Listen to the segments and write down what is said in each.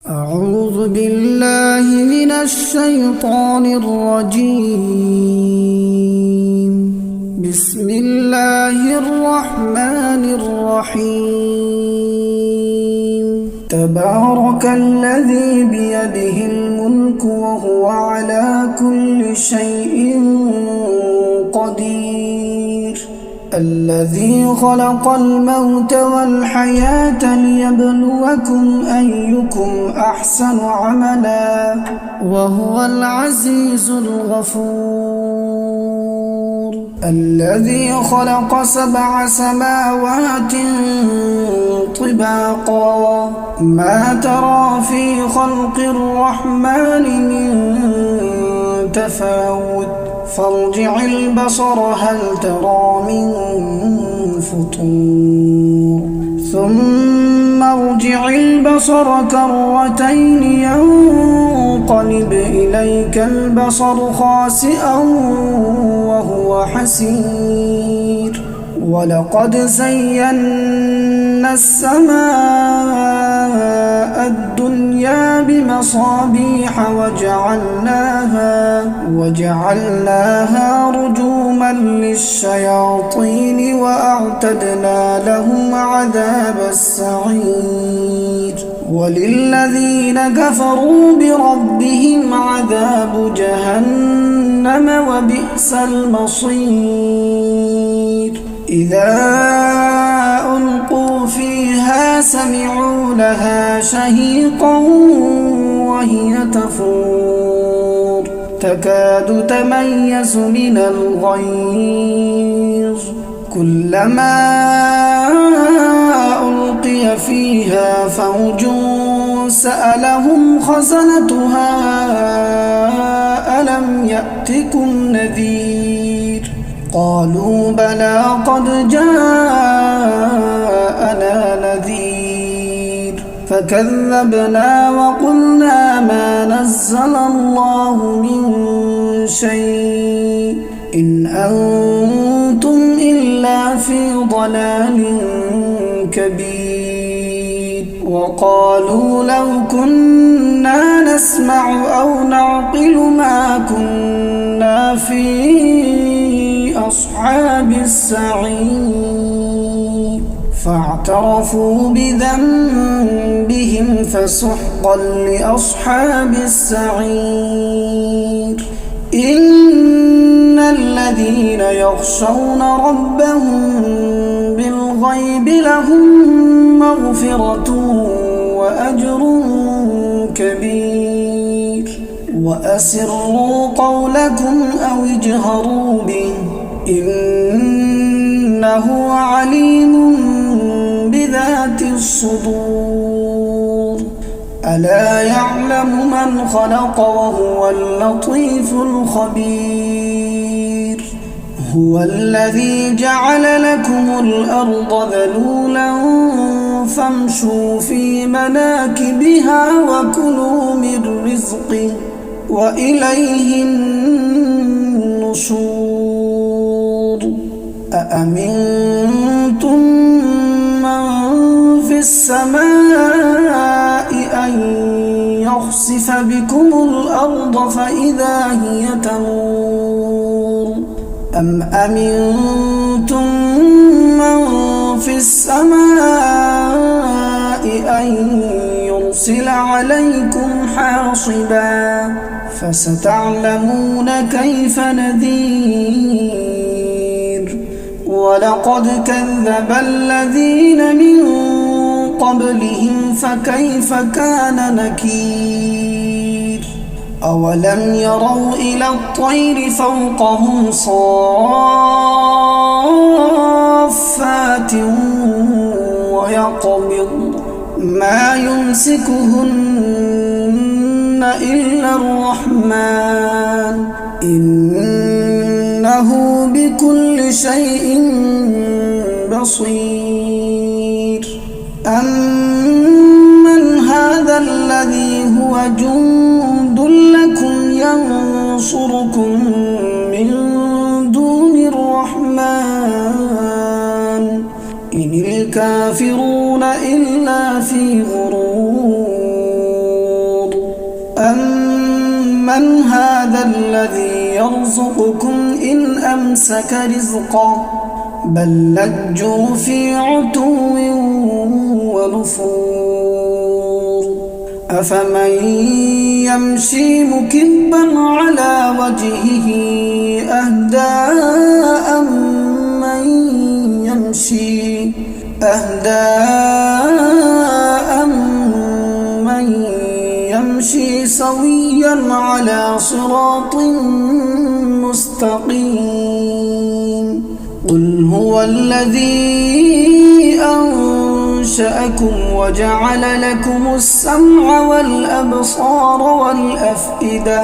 أعوذ بالله من الشيطان الرجيم. بسم الله الرحمن الرحيم. تبارك الذي بيده الملك وهو على كل شيء قدير. الذي خلق الموت والحياة ليبلوكم أيكم أحسن عملا وهو العزيز الغفور. الذي خلق 7 سماوات طباقا ما ترى في خلق الرحمن من تفاوت فارجع البصر هل ترى من فطور ثم ارجع البصر كرتين ينقلب إليك البصر خاسئا وهو حسير. ولقد زينا السماء الدنيا بمصابيح وجعلناها رجوما للشياطين وأعتدنا لهم عذاب السعير. وللذين كفروا بربهم عذاب جهنم وبئس المصير. إذا ألقوا فيها سمعوا لها شهيقا وهي تفور تكاد تميز من الغيظ. كلما ألقي فيها فوج سألهم خزنتها ألم يأتكم نذير قالوا بلى قد جاءنا نذير فكذبنا وقلنا ما نزل الله من شيء إن أنتم إلا في ضلال كبير. وقالوا لو كنا نسمع أو نعقل ما كنا في أصحاب السعير فاعترفوا بذنبهم فسحقا لأصحاب السعير. إن الذين يخشون ربهم بالغيب لهم مغفرة وأجر كبير. وأسروا قولكم أو اجهروا به إنه عليم بذات الصدور. ألا يعلم من خلق وهو اللطيف الخبير. هو الذي جعل لكم الأرض ذلولا فامشوا في مناكبها وكلوا من رزقه وإليه النشور. أأمنتم من في السماء أن يخسف بكم الأرض فإذا هي تمور أم أمنتم من في السماء أن يرسل عليكم حاصبا فستعلمون كيف نذير. ولقد كذب الذين من قبلهم فكيف كان نكير. أولم يروا إلى الطير فوقهم صافات ويقبض ما يمسكهن إلا الرحمن إنه بكل شيء بصير. أمن هذا الذي هو جند لكم ينصركم من دون الرحمن إن الكافرون إلا في غرور. أَمَّنْ هَذَا الَّذِي يَرْزُقُكُمْ إِنْ أَمْسَكَ رِزْقَهُ بَل لَّجُّوا فِي عُتُوٍّ وَنُفُورٍ أَفَمَن يَمْشِي مُكِبًّا عَلَى وَجْهِهِ أَهْدَىٰ أَمَّن يَمْشِي سَوِيًّا عَلَىٰ صِرَاطٍ مُّسْتَقِيمٍ قُلْ هُوَ الَّذِي أَنشَأَكُمْ وَجَعَلَ لَكُمُ السَّمْعَ وَالْأَبْصَارَ وَالْأَفْئِدَةَ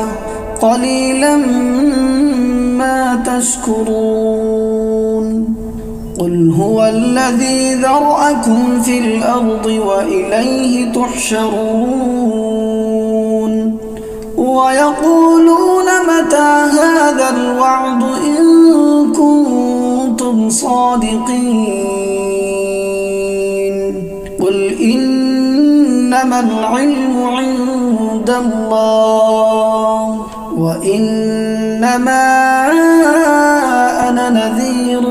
قَلِيلًا مَّا تَشْكُرُونَ قُلْ هُوَ الَّذِي ذَرَأَكُمْ فِي الْأَرْضِ وَإِلَيْهِ تُحْشَرُونَ وَيَقُولُونَ مَتَىٰ هَٰذَا الْوَعْدُ إِن كُنتُمْ صَادِقِينَ قُلْ إِنَّمَا الْعِلْمُ عِندَ اللَّهِ وَإِنَّمَا أَنَا نَذِيرٌ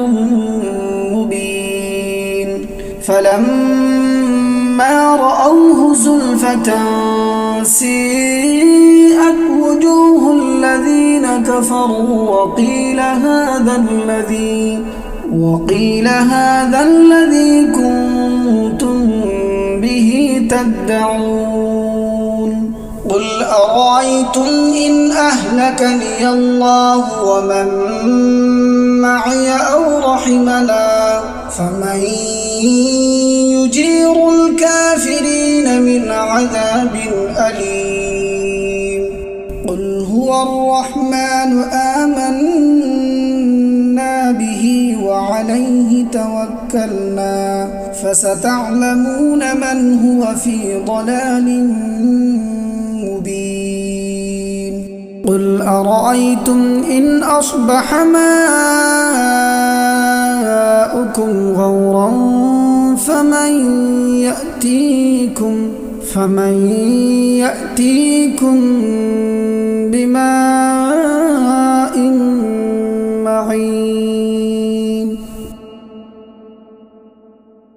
مُّبِينٌ فَلَمَّا رَأَوْهُ زُلْفَةً سِيئَتْ وُجُوهُ الَّذِينَ كَفَرُوا وَقِيلَ هَٰذَا الَّذِي كُنتُم بِهِ تَدَّعُونَ قُلْ أَرَأَيْتُمْ إِنْ أَهْلَكَنِيَ اللَّهُ وَمَن مَّعِيَ أَوْ رَحِمَنَا فَمَن يُجِيرُ الْكَافِرِينَ مِنْ عَذَابٍ أَلِيمٍ قُلْ هُوَ الرَّحْمَٰنُ آمَنَّا بِهِ وَعَلَيْهِ تَوَكَّلْنَا فَسَتَعْلَمُونَ مَنْ هُوَ فِي ضَلَالٍ مُّبِينٍ قُلْ أَرَأَيْتُمْ إِنْ أَصْبَحَ مَاؤُكُمْ غَوْرًا فَمَن يَأْتِيكُم